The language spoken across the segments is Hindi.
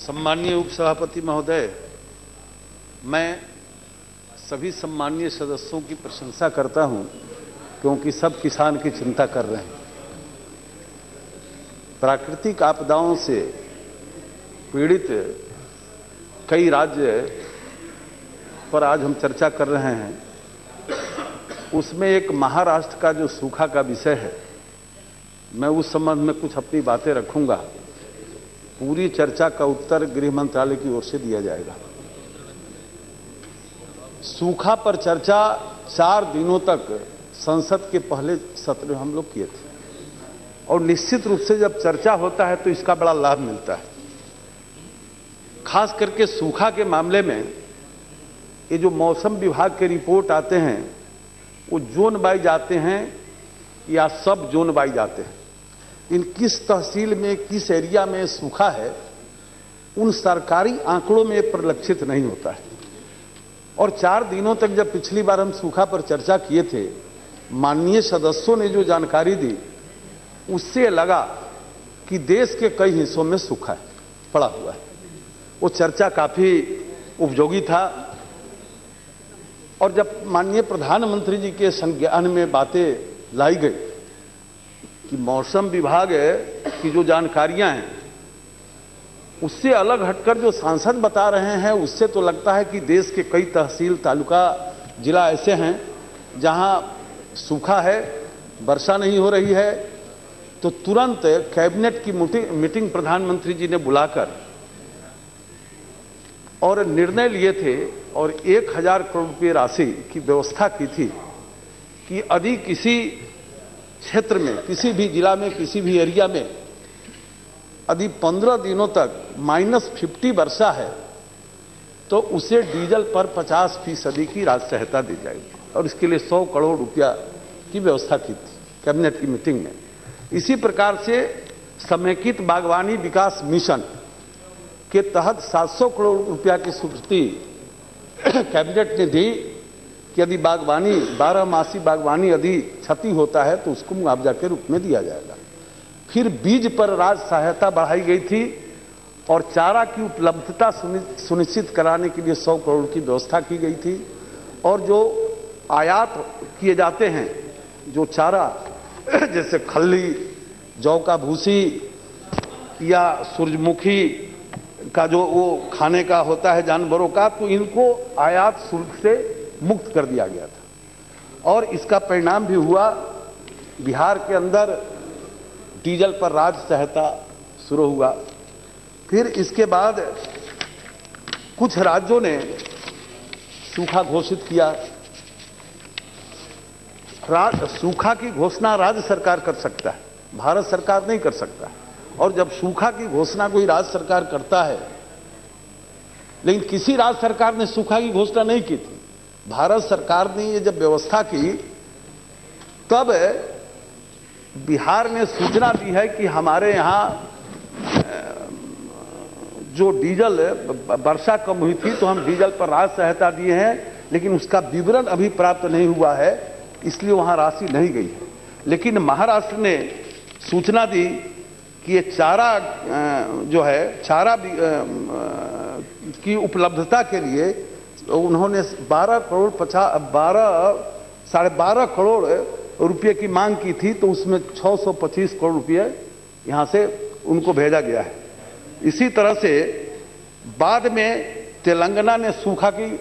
सम्माननीय उपसभापति महोदय, मैं सभी सम्माननीय सदस्यों की प्रशंसा करता हूं क्योंकि सब किसान की चिंता कर रहे हैं। प्राकृतिक आपदाओं से पीड़ित कई राज्य पर आज हम चर्चा कर रहे हैं। उसमें एक महाराष्ट्र का जो सूखा का विषय है, मैं उस संबंध में कुछ अपनी बातें रखूंगा। पूरी चर्चा का उत्तर गृह मंत्रालय की ओर से दिया जाएगा। सूखा पर चर्चा 4 दिनों तक संसद के पहले सत्र में हम लोग किए थे और निश्चित रूप से जब चर्चा होता है तो इसका बड़ा लाभ मिलता है। खास करके सूखा के मामले में ये जो मौसम विभाग के रिपोर्ट आते हैं वो जोन वाइज आते हैं या सब जोन वाइज आते हैं। इन किस तहसील में किस एरिया में सूखा है उन सरकारी आंकड़ों में परिलक्षित नहीं होता है। और 4 दिनों तक जब पिछली बार हम सूखा पर चर्चा किए थे, माननीय सदस्यों ने जो जानकारी दी उससे लगा कि देश के कई हिस्सों में सूखा है, पड़ा हुआ है। वो चर्चा काफी उपयोगी था। और जब माननीय प्रधानमंत्री जी के संज्ञान में बातें लाई गई कि मौसम विभाग की जो जानकारियां हैं उससे अलग हटकर जो सांसद बता रहे हैं, उससे तो लगता है कि देश के कई तहसील, तालुका, जिला ऐसे हैं जहां सूखा है, वर्षा नहीं हो रही है। तो तुरंत कैबिनेट की मीटिंग प्रधानमंत्री जी ने बुलाकर और निर्णय लिए थे और 1000 करोड़ रुपये राशि की व्यवस्था की थी कि यदि किसी क्षेत्र में, किसी भी जिला में, किसी भी एरिया में यदि 15 दिनों तक -50 वर्षा है तो उसे डीजल पर 50% की राशि सहायता दी जाएगी और इसके लिए 100 करोड़ रुपया की व्यवस्था की थी कैबिनेट की मीटिंग में। इसी प्रकार से समेकित बागवानी विकास मिशन के तहत 700 करोड़ रुपया की स्वीकृति कैबिनेट ने दी कि यदि बागवानी 12 बागवानी यदि क्षति होता है तो उसको मुआवजा के रूप में दिया जाएगा। फिर बीज पर राज्य सहायता बढ़ाई गई थी और चारा की उपलब्धता सुनिश्चित कराने के लिए 100 करोड़ की व्यवस्था की गई थी। और जो आयात किए जाते हैं जो चारा, जैसे खल्ली, जौ का भूसी या सूरजमुखी का जो वो खाने का होता है जानवरों का, तो इनको आयात शुल्क से मुक्त कर दिया गया था। और इसका परिणाम भी हुआ, बिहार के अंदर डीजल पर राज्य सहायता शुरू हुआ। फिर इसके बाद कुछ राज्यों ने सूखा घोषित किया। सूखा की घोषणा राज्य सरकार कर सकता है, भारत सरकार नहीं कर सकता। और जब सूखा की घोषणा कोई राज्य सरकार करता है, लेकिन किसी राज्य सरकार ने सूखा की घोषणा नहीं की थी। भारत सरकार ने ये जब व्यवस्था की तब बिहार ने सूचना दी है कि हमारे यहां जो डीजल वर्षा कम हुई थी तो हम डीजल पर राज्य सहायता दिए हैं, लेकिन उसका विवरण अभी प्राप्त नहीं हुआ है, इसलिए वहां राशि नहीं गई है। लेकिन महाराष्ट्र ने सूचना दी कि ये चारा जो है, चारा की उपलब्धता के लिए उन्होंने 12.5 करोड़ रुपये की मांग की थी, तो उसमें 625 करोड़ रुपये यहां से उनको भेजा गया है। इसी तरह से बाद में तेलंगाना ने सूखा की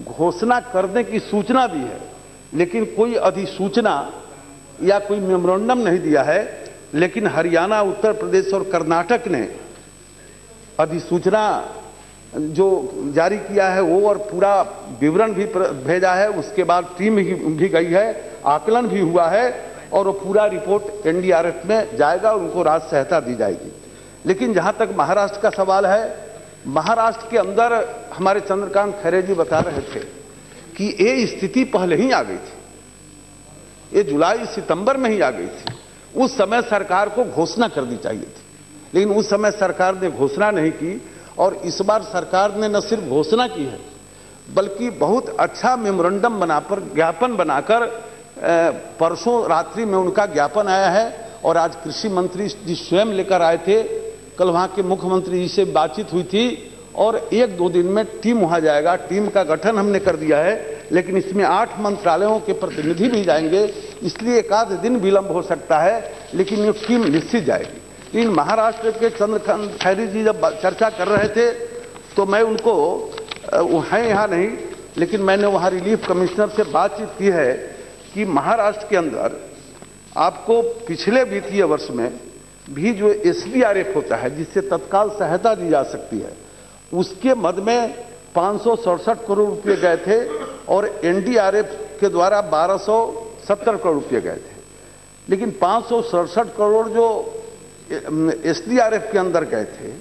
घोषणा करने की सूचना दी है, लेकिन कोई अधिसूचना या कोई मेमोरेंडम नहीं दिया है। लेकिन हरियाणा, उत्तर प्रदेश और कर्नाटक ने अधिसूचना जो जारी किया है वो और पूरा विवरण भी भेजा है। उसके बाद टीम भी गई है, आकलन भी हुआ है और वो पूरा रिपोर्ट एनडीआरएफ में जाएगा और उनको राज्य सहायता दी जाएगी। लेकिन जहां तक महाराष्ट्र का सवाल है, महाराष्ट्र के अंदर हमारे चंद्रकांत खैरे जी बता रहे थे कि ये स्थिति पहले ही आ गई थी, ये जुलाई सितंबर में ही आ गई थी। उस समय सरकार को घोषणा कर दी चाहिए थी, लेकिन उस समय सरकार ने घोषणा नहीं की। और इस बार सरकार ने न सिर्फ घोषणा की है बल्कि बहुत अच्छा मेमोरेंडम बनाकर, ज्ञापन बनाकर, परसों रात्रि में उनका ज्ञापन आया है और आज कृषि मंत्री जी स्वयं लेकर आए थे कल वहां के मुख्यमंत्री जी से बातचीत हुई थी और 1-2 दिन में टीम वहां जाएगा। टीम का गठन हमने कर दिया है, लेकिन इसमें 8 मंत्रालयों के प्रतिनिधि भी जाएंगे, इसलिए 1 आध दिन विलंब हो सकता है, लेकिन ये टीम निश्चित जाएगी। लेकिन महाराष्ट्र के चंद्रकांत खैरे जी जब चर्चा कर रहे थे तो मैं उनको, वो हैं यहाँ नहीं, लेकिन मैंने वहाँ रिलीफ कमिश्नर से बातचीत की है कि महाराष्ट्र के अंदर आपको पिछले वित्तीय वर्ष में भी जो SDRF होता है, जिससे तत्काल सहायता दी जा सकती है, उसके मद में 567 करोड़ रुपए गए थे और NDRF के द्वारा 1270 करोड़ रुपए गए थे। लेकिन 567 करोड़ जो SDRF के अंदर गए थे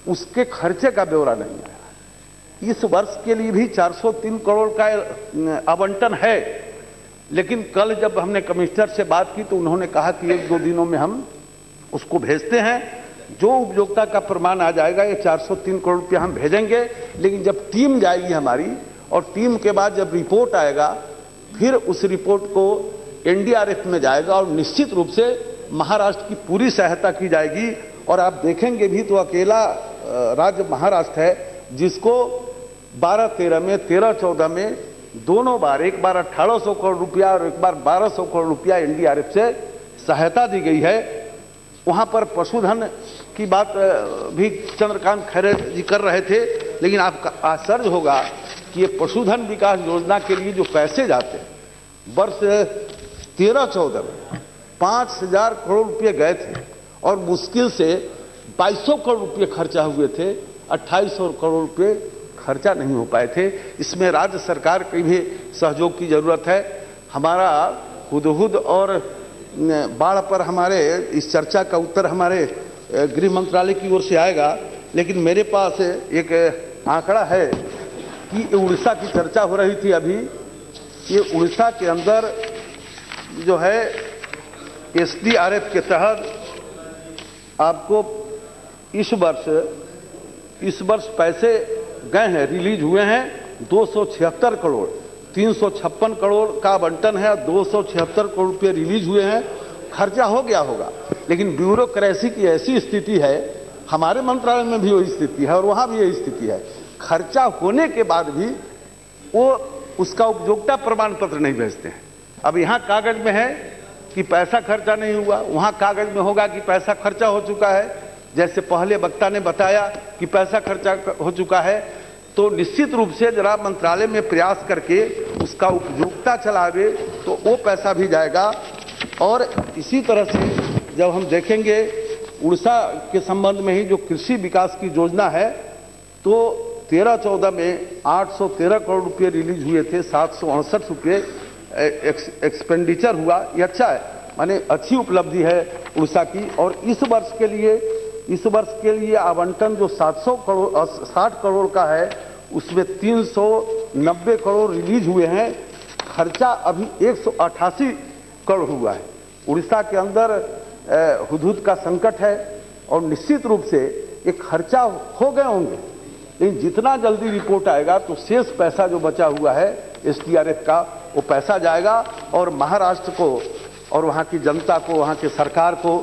उसके खर्चे का ब्यौरा नहीं आया। इस वर्ष के लिए भी 403 करोड़ का आवंटन है, लेकिन कल जब हमने कमिश्नर से बात की तो उन्होंने कहा कि 1-2 दिनों में हम उसको भेजते हैं। जो उपयोगिता का प्रमाण आ जाएगा ये 403 करोड़ रुपया हम भेजेंगे, लेकिन जब टीम जाएगी हमारी और टीम के बाद जब रिपोर्ट आएगा फिर उस रिपोर्ट को NDRF में जाएगा और निश्चित रूप से महाराष्ट्र की पूरी सहायता की जाएगी। और आप देखेंगे भी तो अकेला राज्य महाराष्ट्र है जिसको 12-13 में, 13-14 में दोनों बार, एक बार 1800 करोड़ रुपया और एक बार 1200 करोड़ रुपया NDRF से सहायता दी गई है। वहां पर पशुधन की बात भी चंद्रकांत खैरे जी कर रहे थे, लेकिन आपका आश्चर्य होगा कि ये पशुधन विकास योजना के लिए जो पैसे जाते हैं, वर्ष 13-14 में 5000 करोड़ रुपए गए थे और मुश्किल से 2200 करोड़ रुपए खर्चा हुए थे, 2800 करोड़ रुपए खर्चा नहीं हो पाए थे। इसमें राज्य सरकार की भी सहयोग की जरूरत है। हमारा हुदहुद और बाढ़ पर हमारे इस चर्चा का उत्तर हमारे गृह मंत्रालय की ओर से आएगा, लेकिन मेरे पास एक आंकड़ा है कि उड़ीसा की चर्चा हो रही थी अभी। ये उड़ीसा के अंदर जो है SDRF के तहत आपको इस वर्ष पैसे गए हैं, रिलीज हुए हैं 276 करोड़, 356 करोड़ का आवंटन है, 276 करोड़ रुपये रिलीज हुए हैं। खर्चा हो गया होगा, लेकिन ब्यूरोक्रेसी की ऐसी स्थिति है, हमारे मंत्रालय में भी वही स्थिति है और वहां भी यही स्थिति है, खर्चा होने के बाद भी वो उसका उपयोगिता प्रमाण पत्र नहीं भेजते हैं। अब यहाँ कागज में है कि पैसा खर्चा नहीं हुआ, वहां कागज में होगा कि पैसा खर्चा हो चुका है। जैसे पहले वक्ता ने बताया कि पैसा खर्चा हो चुका है, तो निश्चित रूप से जरा मंत्रालय में प्रयास करके उसका उपयोगिता चलावे तो वो पैसा भी जाएगा। और इसी तरह से जब हम देखेंगे उड़ीसा के संबंध में ही जो कृषि विकास की योजना है, तो 13-14 में 813 करोड़ रुपए रिलीज हुए थे, 768 रुपये एक्सपेंडिचर हुआ। ये अच्छा है, माने अच्छी उपलब्धि है उड़ीसा की। और इस वर्ष के लिए आवंटन जो 60 करोड़ का है, उसमें 390 करोड़ रिलीज हुए हैं, खर्चा अभी 188 करोड़ हुआ है। उड़ीसा के अंदर हुदहुद का संकट है और निश्चित रूप से एक खर्चा हो गए होंगे, लेकिन जितना जल्दी रिपोर्ट आएगा तो शेष पैसा जो बचा हुआ है SDRF का, वो पैसा जाएगा और महाराष्ट्र को और वहाँ की जनता को, वहाँ की सरकार को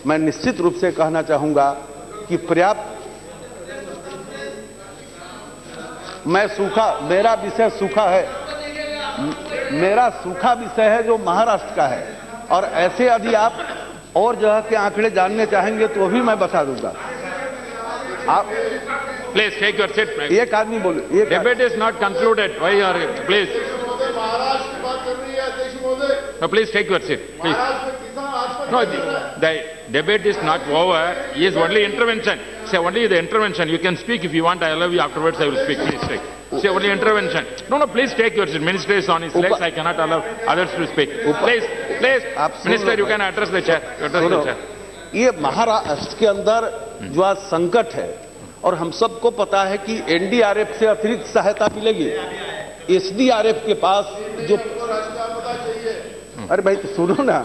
मैं निश्चित रूप से कहना चाहूँगा कि पर्याप्त, मेरा विषय सूखा है, मेरा सूखा विषय है जो महाराष्ट्र का है। और ऐसे यदि आप और जगह के आंकड़े जानने चाहेंगे तो भी मैं बता दूंगा। आप प्लीज टेक योर सीट। एक आदमी बोले, debate is not concluded, why are please Maharashtra की बात कर रही है अध्यक्ष महोदय। Please take your seat please. No, the debate is not over. He is only intervention. Say only the intervention. You can speak if you want. I allow you afterwards. I will speak. Please take. Say only intervention. No, please take your seat. Minister is on his legs. I cannot allow others to speak. Please. Minister, you can address the chair. ये महाराष्ट्र के अंदर जो आज संकट है और हम सबको पता है कि NDRF से अतिरिक्त सहायता मिलेगी। SDRF के पास जो, अरे भाई तो सुनो ना,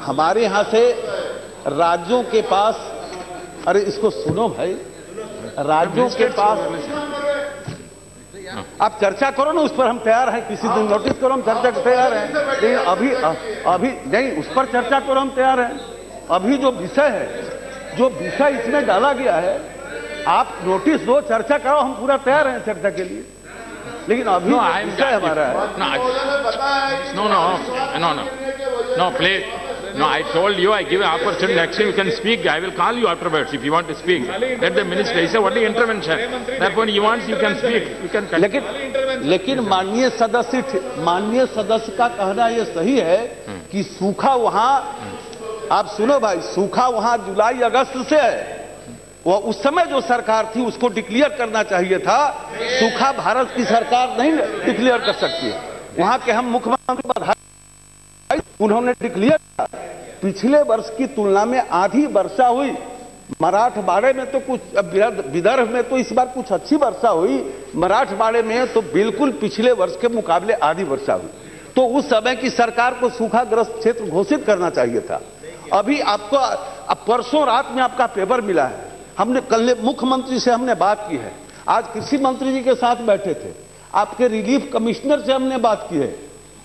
हमारे यहां से राज्यों के पास, अरे इसको सुनो भाई, राज्यों के पास आप चर्चा करो ना, उस पर हम तैयार हैं, किसी दिन नोटिस करो, हम चर्चा को तैयार हैं। लेकिन अभी नहीं, उस पर चर्चा करो, हम तैयार हैं। अभी जो विषय है जो विषय इसमें डाला गया है, आप नोटिस दो, चर्चा करो, हम पूरा तैयार हैं चर्चा के लिए, लेकिन अभी विषय हमारा है। No, please. No, I told you, I give an opportunity. Next time you can speak. I will call you afterwards if you want to speak. Let the minister. He said only intervention. Therefore, he wants you can speak. You can. लेकिन माननीय सदस्य का कहना यह सही है कि सूखा वहां, आप सुनो भाई, सूखा वहां जुलाई अगस्त से है। वो उस समय जो सरकार थी उसको डिक्लेयर करना चाहिए था। सूखा भारत की सरकार नहीं डिक्लेयर कर सकती है। वहां के हम मुख्यमंत्री बधाई, उन्होंने डिक्लेयर किया। पिछले वर्ष की तुलना में आधी वर्षा हुई। मराठवाड़े में तो कुछ, विदर्भ में तो इस बार कुछ अच्छी वर्षा हुई, मराठवाड़े में तो बिल्कुल पिछले वर्ष के मुकाबले आधी वर्षा हुई। तो उस समय की सरकार को सूखाग्रस्त क्षेत्र घोषित करना चाहिए था। अभी आपको परसों रात में आपका पेपर मिला है। हमने कल मुख्यमंत्री से हमने बात की है, आज कृषि मंत्री जी के साथ बैठे थे, आपके रिलीफ कमिश्नर से हमने बात की है,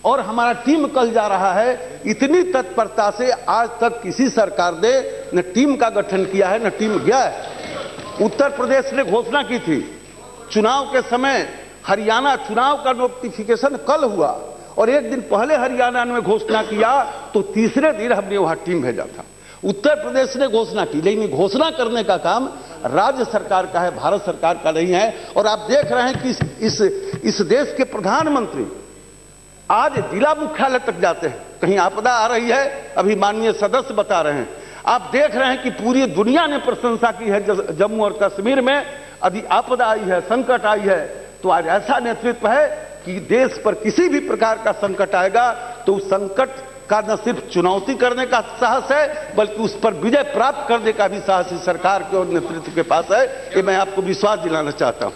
और हमारा टीम कल जा रहा है। इतनी तत्परता से आज तक किसी सरकार ने न टीम का गठन किया है न टीम गया है। उत्तर प्रदेश ने घोषणा की थी चुनाव के समय, हरियाणा चुनाव का नोटिफिकेशन कल हुआ और एक दिन पहले हरियाणा ने घोषणा किया तो तीसरे दिन हमने वहां टीम भेजा था। उत्तर प्रदेश ने घोषणा की, लेकिन घोषणा करने का काम राज्य सरकार का है, भारत सरकार का नहीं है। और आप देख रहे हैं कि इस देश के प्रधानमंत्री आज जिला मुख्यालय तक जाते हैं, कहीं आपदा आ रही है, अभी माननीय सदस्य बता रहे हैं। आप देख रहे हैं कि पूरी दुनिया ने प्रशंसा की है जम्मू और कश्मीर में यदि आपदा आई है, संकट आई है, तो आज ऐसा नेतृत्व है कि देश पर किसी भी प्रकार का संकट आएगा तो उस संकट का न सिर्फ चुनौती करने का साहस है बल्कि उस पर विजय प्राप्त करने का भी साहस इस सरकार के और नेतृत्व के पास है। ये मैं आपको विश्वास दिलाना चाहता हूं।